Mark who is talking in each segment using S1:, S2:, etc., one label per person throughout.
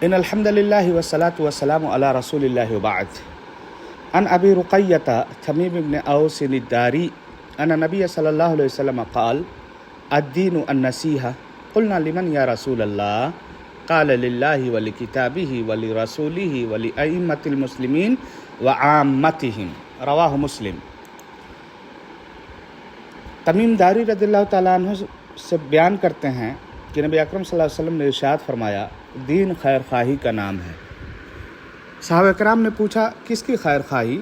S1: ان الحمد للہ والصلاة والسلام علی رسول اللہ وبعد عن ابی رقیۃ تمیم بن اوس الداری ان نبی صلی اللہ علیہ وسلم قال الدین النصیحہ قلنا لمن یا رسول اللہ قال للہ ولکتابہ ولرسولہ ولأئمۃ المسلمین وعامتہم رواہ مسلم۔ تمیم داری رضی اللہ تعالیٰ عنہ سے بیان کرتے ہیں کہ نبی اکرم صلی اللہ علیہ وسلم نے ارشاد فرمایا، دین خیر خواہی کا نام ہے۔ صحابہ کرام نے پوچھا کس کی خیر خواہی؟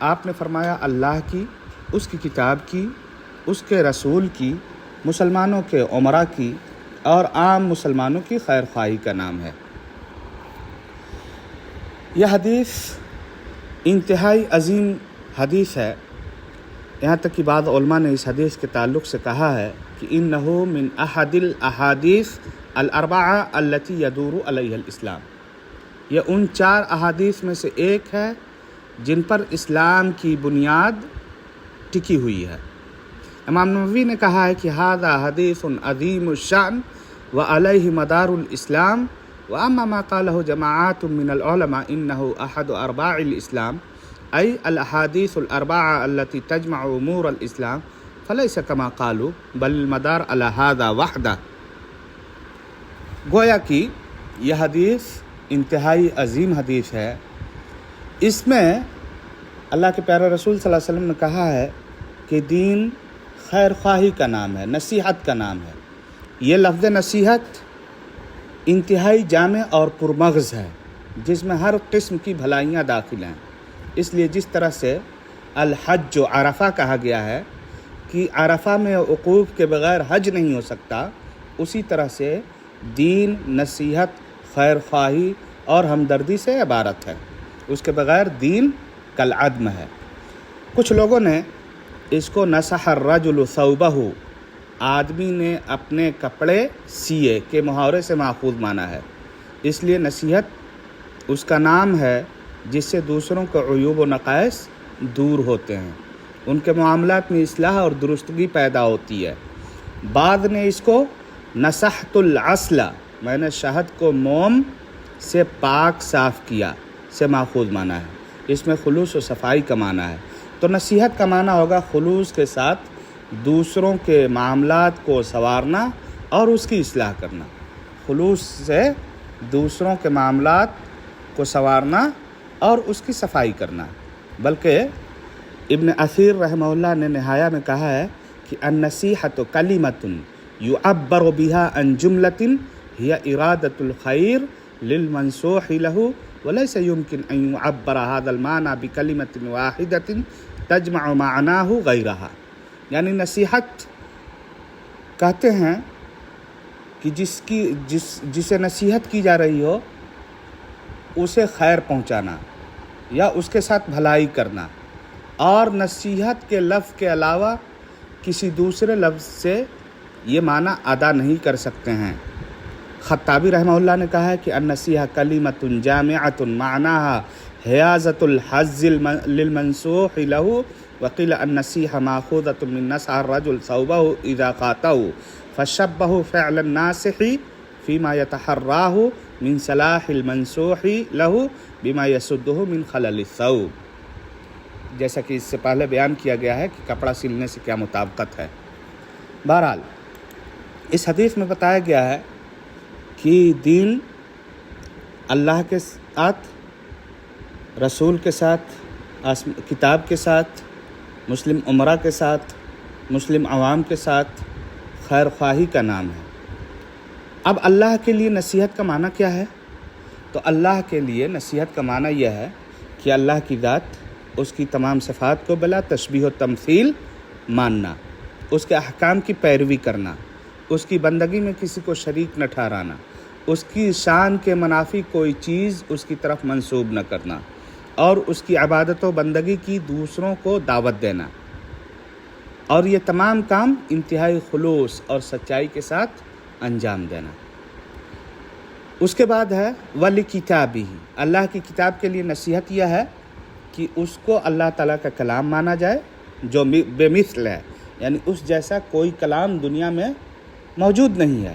S1: آپ نے فرمایا اللہ کی، اس کی کتاب کی، اس کے رسول کی، مسلمانوں کے امراء کی اور عام مسلمانوں کی خیر خواہی کا نام ہے۔ یہ حدیث انتہائی عظیم حدیث ہے، یہاں تک کہ بعض علماء نے اس حدیث کے تعلق سے کہا ہے کہ انہ من احد الاحادیث الاربعہ التی یدور علیہ الاسلام، یہ ان 4 احادیث میں سے ایک ہے جن پر اسلام کی بنیاد ٹکی ہوئی ہے۔ امام نووی نے کہا ہے کہ ھذا حدیث عظیم الشأن وعلیہ مدار الاسلام واما ما قالہ جماعات من العلماء انہ احد ارباع الاسلام ای الاحادیث الاربعہ التي تجمع امور الاسلام فلیس کما قالوا بل المدار علی ھذا وحدہ۔ گویا کہ یہ حدیث انتہائی عظیم حدیث ہے، اس میں اللہ کے پیارے رسول صلی اللہ علیہ وسلم نے کہا ہے کہ دین خیر خواہی کا نام ہے، نصیحت کا نام ہے۔ یہ لفظ نصیحت انتہائی جامع اور پرمغز ہے جس میں ہر قسم کی بھلائیاں داخل ہیں۔ اس لیے جس طرح سے الحج عرفہ کہا گیا ہے کہ عرفہ میں وقوف کے بغیر حج نہیں ہو سکتا، اسی طرح سے دین نصیحت، خیر خواہی اور ہمدردی سے عبارت ہے، اس کے بغیر دین کالعدم ہے۔ کچھ لوگوں نے اس کو نصح الرجل ثوبہ، آدمی نے اپنے کپڑے سیے کے محاورے سے ماخوذ مانا ہے، اس لیے نصیحت اس کا نام ہے جس سے دوسروں کے عیوب و نقائص دور ہوتے ہیں، ان کے معاملات میں اصلاح اور درستگی پیدا ہوتی ہے۔ بعض نے اس کو نصحت العسل، میں نے شہد کو موم سے پاک صاف کیا سے ماخوذ مانا ہے، اس میں خلوص و صفائی کا معنی ہے۔ تو نصیحت کا معنی ہوگا خلوص کے ساتھ دوسروں کے معاملات کو سنوارنا اور اس کی اصلاح کرنا، خلوص سے دوسروں کے معاملات کو سنوارنا اور اس کی صفائی کرنا۔ بلکہ ابن اثیر رحمہ اللہ نے نہایہ میں کہا ہے کہ النصیحۃ کلمۃ یعبر بها عن جملۃ ہی ارادۃ الخیر للمنصوح له وليس يمكن ان يعبر هذا المعنى بكلمة واحدة تجمع معناه غيرها۔ یعنی نصیحت کہتے ہیں کہ جسے نصیحت کی جا رہی ہو اسے خیر پہنچانا یا اس کے ساتھ بھلائی کرنا، اور نصیحت کے لفظ کے علاوہ کسی دوسرے لفظ سے یہ معنی ادا نہیں کر سکتے ہیں۔ خطابی رحمہ اللہ نے کہا ہے کہ النصیحہ کلمۃ جامعۃ معناها حیازۃ الحظ للمنصوح له، وقیل النصیحہ ماخوذۃ من نصح الرجل ثوبہ اذا قاطعه فشبہ فعل الناصح فيما يتحراه من صلاح المنصوح له بما يسده من خلل الثوب، جیسا کہ اس سے پہلے بیان کیا گیا ہے کہ کپڑا سلنے سے کیا مطابقت ہے۔ بہرحال اس حدیث میں بتایا گیا ہے کہ دین اللہ کے ساتھ، رسول کے ساتھ، کتاب کے ساتھ، مسلم امراء کے ساتھ، مسلم عوام کے ساتھ خیر خواہی کا نام ہے۔ اب اللہ کے لیے نصیحت کا معنی کیا ہے؟ تو اللہ کے لیے نصیحت کا معنی یہ ہے کہ اللہ کی ذات، اس کی تمام صفات کو بلا تشبیہ و تمثیل ماننا، اس کے احکام کی پیروی کرنا، اس کی بندگی میں کسی کو شریک نہ ٹھہرانا، اس کی شان کے منافی کوئی چیز اس کی طرف منسوب نہ کرنا، اور اس کی عبادت و بندگی کی دوسروں کو دعوت دینا، اور یہ تمام کام انتہائی خلوص اور سچائی کے ساتھ انجام دینا۔ اس کے بعد ہے وَلِکِتَابِهِ، اللہ کی کتاب کے لیے نصیحت یہ ہے کہ اس کو اللہ تعالیٰ کا کلام مانا جائے جو بے مثل ہے، یعنی اس جیسا کوئی کلام دنیا میں موجود نہیں ہے۔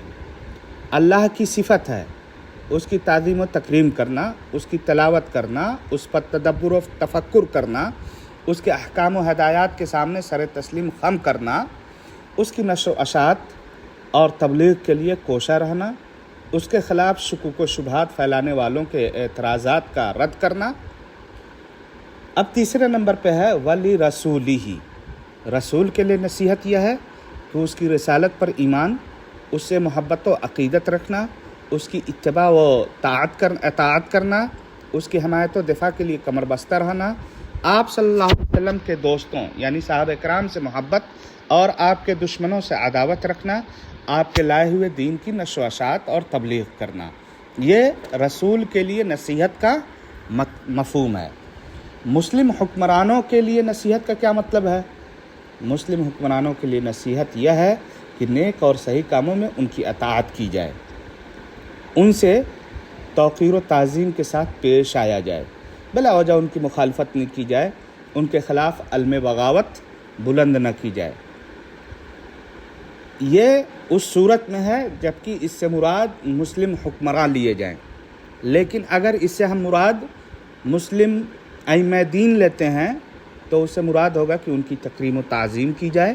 S1: اللہ کی صفت ہے اس کی تعظیم و تکریم کرنا، اس کی تلاوت کرنا، اس پر تدبر و تفکر کرنا، اس کے احکام و ہدایات کے سامنے سر تسلیم خم کرنا، اس کی نشر و اشاعت اور تبلیغ کے لیے کوشاں رہنا، اس کے خلاف شکوک و شبہات پھیلانے والوں کے اعتراضات کا رد کرنا۔ اب تیسرے نمبر پہ ہے ولی رسولی ہی، رسول کے لیے نصیحت یہ ہے کہ اس کی رسالت پر ایمان، اس سے محبت و عقیدت رکھنا، اس کی اتباع و اطاعت کرنا، اس کی حمایت و دفاع کے لیے کمر بستہ رہنا، آپ صلی اللہ علیہ وسلم کے دوستوں یعنی صحابہ کرام سے محبت اور آپ کے دشمنوں سے عداوت رکھنا، آپ کے لائے ہوئے دین کی نشر و اشاعت اور تبلیغ کرنا۔ یہ رسول کے لیے نصیحت کا مفہوم ہے۔ مسلم حکمرانوں کے لیے نصیحت کا کیا مطلب ہے؟ مسلم حکمرانوں کے لیے نصیحت یہ ہے کہ نیک اور صحیح کاموں میں ان کی اطاعت کی جائے، ان سے توقیر و تعظیم کے ساتھ پیش آیا جائے، بلا وجہ ان کی مخالفت نہ کی جائے، ان کے خلاف علم بغاوت بلند نہ کی جائے۔ یہ اس صورت میں ہے جبکہ اس سے مراد مسلم حکمران لیے جائیں، لیکن اگر اس سے ہم مراد مسلم ائمہ دین لیتے ہیں تو اس سے مراد ہوگا کہ ان کی تکریم و تعظیم کی جائے،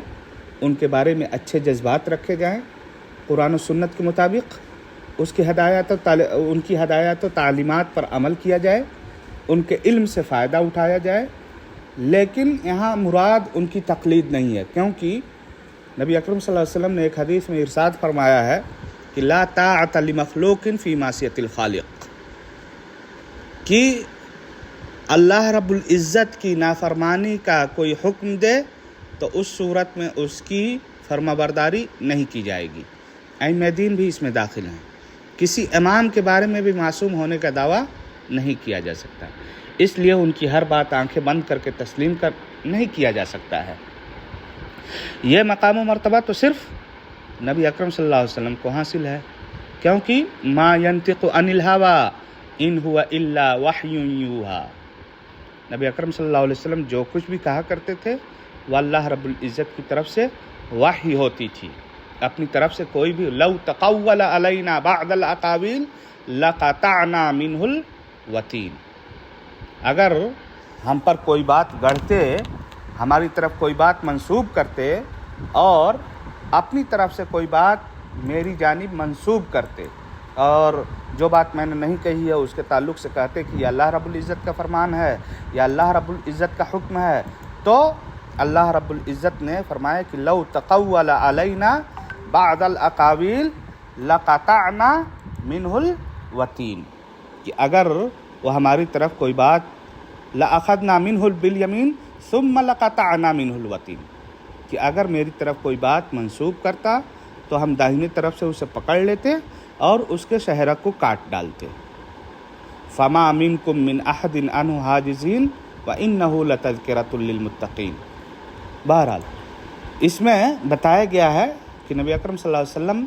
S1: ان کے بارے میں اچھے جذبات رکھے جائیں، قرآن و سنت کے مطابق ان کی ہدایات و تعلیمات پر عمل کیا جائے، ان کے علم سے فائدہ اٹھایا جائے۔ لیکن یہاں مراد ان کی تقلید نہیں ہے، کیونکہ نبی اکرم صلی اللہ علیہ وسلم نے ایک حدیث میں ارشاد فرمایا ہے کہ لا طاعۃ لمخلوق فی معصیۃ الخالق، کہ اللہ رب العزت کی نافرمانی کا کوئی حکم دے تو اس صورت میں اس کی فرما برداری نہیں کی جائے گی۔ ائمہ دین بھی اس میں داخل ہیں۔ کسی امام کے بارے میں بھی معصوم ہونے کا دعویٰ نہیں کیا جا سکتا، اس لیے ان کی ہر بات آنکھیں بند کر کے تسلیم نہیں کیا جا سکتا ہے۔ یہ مقام و مرتبہ تو صرف نبی اکرم صلی اللہ علیہ وسلم کو حاصل ہے، کیونکہ ما ینطق عن الہوی ان هو الا وحی یوحی، نبی اکرم صلی اللہ علیہ وسلم جو کچھ بھی کہا کرتے تھے وہ اللہ رب العزت کی طرف سے وحی ہوتی تھی، اپنی طرف سے کوئی بھی لو تقول علینا بعض الاقاویل لقطعنا منہ الوتین، اگر ہم پر کوئی بات گڑھتے، ہماری طرف کوئی بات منسوب کرتے اور اپنی طرف سے کوئی بات میری جانب منسوب کرتے اور جو بات میں نے نہیں کہی ہے اس کے تعلق سے کہتے کہ یہ اللہ رب العزت کا فرمان ہے یا اللہ رب العزت کا حکم ہے، تو اللہ رب العزت نے فرمایا کہ لو تقول علینا بعض الاقاویل لقطعنا منہ الوتین، کہ اگر وہ ہماری طرف کوئی بات لأخذنا منہ بالیمین ثم لقطعنا منہ الوتین، کہ اگر میری طرف کوئی بات منسوب کرتا تو ہم داہنی طرف سے اسے پکڑ لیتے اور اس کے شہرک کو کاٹ ڈالتے۔ فما منکم من احد عنہ حاجزین وانہ لتذکرۃ للمتقین۔ بہرحال اس میں بتایا گیا ہے کہ نبی اکرم صلی اللہ علیہ وسلم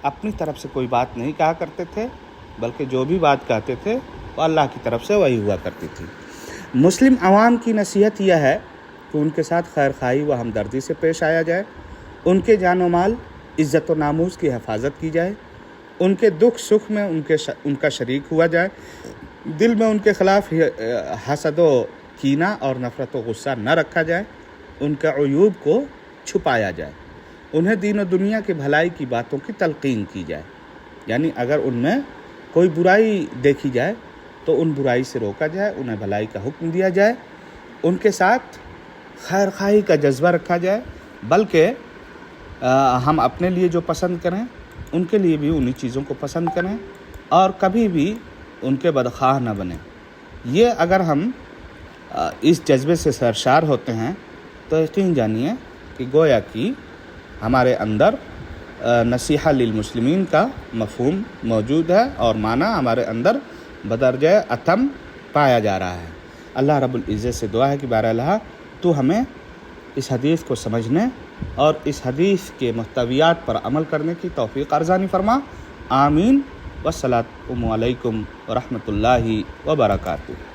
S1: اپنی طرف سے کوئی بات نہیں کہا کرتے تھے، بلکہ جو بھی بات کہتے تھے وہ اللہ کی طرف سے وہی ہوا کرتی تھی۔ مسلم عوام کی نصیحت یہ ہے کہ ان کے ساتھ خیر خواہی و ہمدردی سے پیش آیا جائے، ان کے جان و مال، عزت و ناموس کی حفاظت کی جائے، ان کے دکھ سکھ میں ان کا شریک ہوا جائے، دل میں ان کے خلاف حسد و کینہ اور نفرت و غصہ نہ رکھا جائے، ان کے عیوب کو چھپایا جائے، انہیں دین و دنیا کی بھلائی کی باتوں کی تلقین کی جائے، یعنی اگر ان میں کوئی برائی دیکھی جائے تو ان برائی سے روکا جائے، انہیں بھلائی کا حکم دیا جائے، ان کے ساتھ خیر خواہی کا جذبہ رکھا جائے، بلکہ ہم اپنے لیے جو پسند کریں ان کے لیے بھی انہی چیزوں کو پسند کریں اور کبھی بھی ان کے بدخواہ نہ بنیں۔ یہ اگر ہم اس جذبے سے سرشار ہوتے ہیں تو یقین جانیے کہ گویا کہ ہمارے اندر نصیحہ للمسلمین کا مفہوم موجود ہے اور معنی ہمارے اندر بدرجہ اتم پایا جا رہا ہے۔ اللہ رب العزت سے دعا ہے کہ بہر اللہ تو ہمیں اس حدیث کو سمجھنے اور اس حدیث کے محتویات پر عمل کرنے کی توفیق ارزانی فرما۔ آمین۔ والسلام علیکم ورحمۃ اللہ وبرکاتہ۔